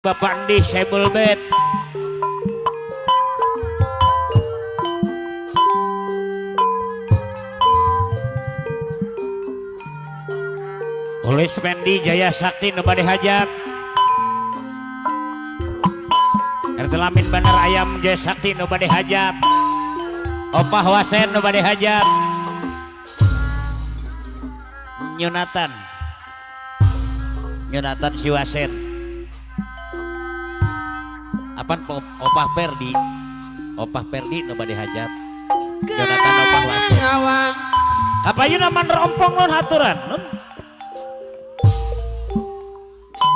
Bapak Andi Sebul Bet. Ulis Mendi Jaya Sakti nu bade hajat. Ertelamin Bandar Ayam Jaya Sakti nu bade hajat. Opah Wasen nu bade hajat. Nyunatan si Wasen. Apaan Opah Perdi nu bade hajat. Nyunatan Opah Wasen. Kapayeun aman rompong lon haturan nun.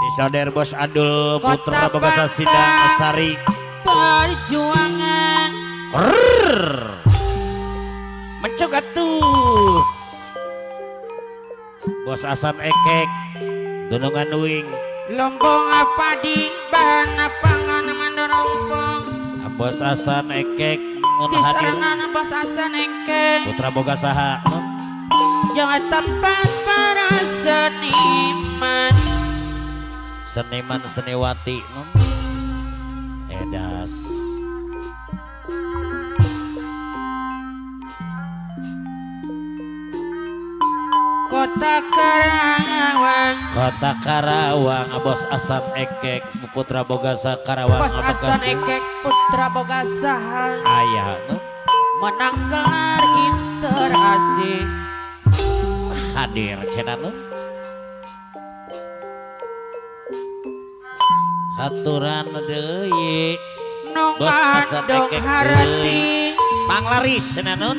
Disader Bos Adul Putra Bogasa Sidang Sari perjuangan mencok atuh Bos Asan Ekek Dunungan Wing lombong apa di bahan pangan mandorompong Bos Asan Ekek mun di hadir serangan Bos Asan Ekek Putra Bogasaha jangan tempat para seniman seniwati edas Kota Karawang Bos Asan Ekek Putra Bogasa Karawang Bos Asan Ekek Putra Bogasaha aya menang gelar Interasi hadir cenah haturan deui Bos Asan Ekek harati panglaris cenah nun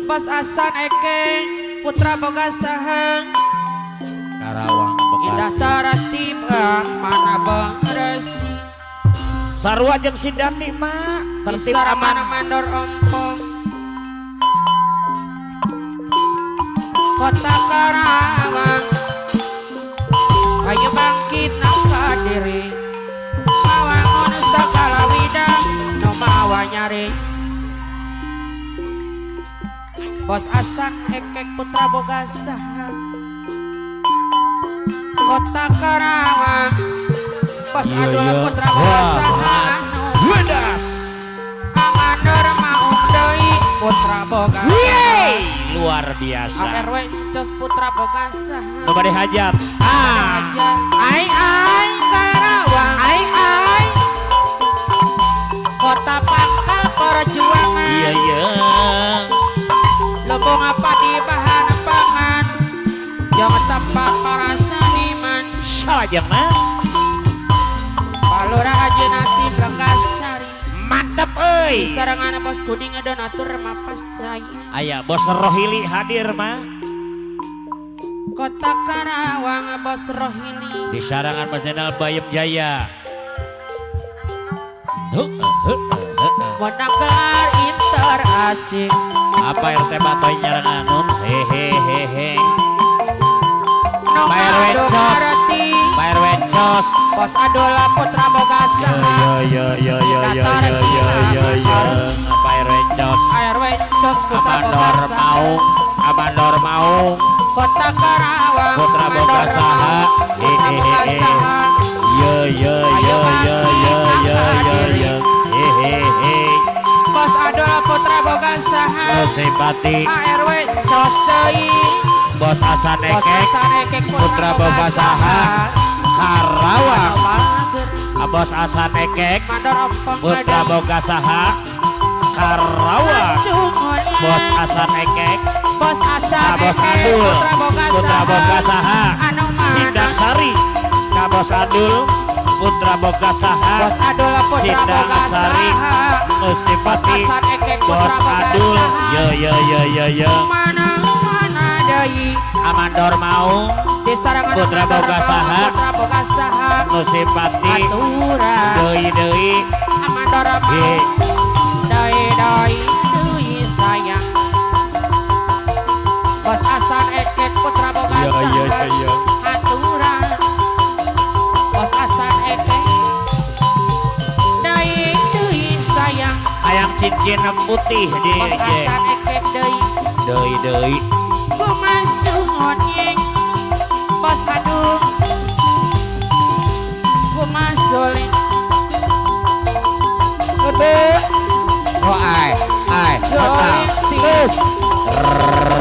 Bos Asan Ekek Putra Bogasaha Karawang indah Bekasi tarati bang mana beresi sarua jeung si Dandi mah tertib aman aman mandor ompong Kota Karawang ayo bangkit nangka diri mawangun sakala widang no mawa nyari Bos Asan Ekek Putra Bogasaha Kota Karawang Bos Adul Putra Bogasaha wedas Amandor Maung Deui Putra Bogasaha luar biasa ARW Cos Putra Bogasaha nu bade hajat ai Karawang ai Kota Pangkal Perjuangan iya lombong apa di bahan pangan jangan tempat para seniman salajengna Palura Haji Nasib Lenggasari mantap euy sarangan Bos Kuning donatur mapas jaya aya Bos Rohili hadir mah Kota Karawang Bos Rohili di sarangan Mas Jenderal Bayem Jaya menang gelar Interasi apa RT Batoy nyarangan nun hehehehe Pak RW Cos Bos Adul Putra Bogasaha Pak RW Cos ARW Cos Putra Amandor Maung Kota Karawang Putra Bogasaha hehehe hehehe Bos Adul Putra Bogasaha simpati ARW Cos Deui Bos Asan Ekek Putra Bogasaha Karawang Bos Asan Ekek Putra Bogasaha Karawang Bos Asan Ekek Bos Asan Bos Ekek Adul Putra Bogasaha Sidang Sari Bos Adul Putra Bogasaha Bos Adul Putra Sidang Sari Bogasaha simpati Bos Asan Ekek Bos Putra Adul Bogasaha yo mana deui Amandor Maung di sarangan Putra Bogasaha Putra Bogasaha nu simpati aturan deui Amandor Maung deui sayang Bos Asan Ekek Putra Bogasaha aturan Bos Asan Ekek deui sayang hayang cincin putih di Bos Asan Ekek deui Masuk ngonyeng Bos Adul Masuk suling Aduh. Oh ai, suling terus.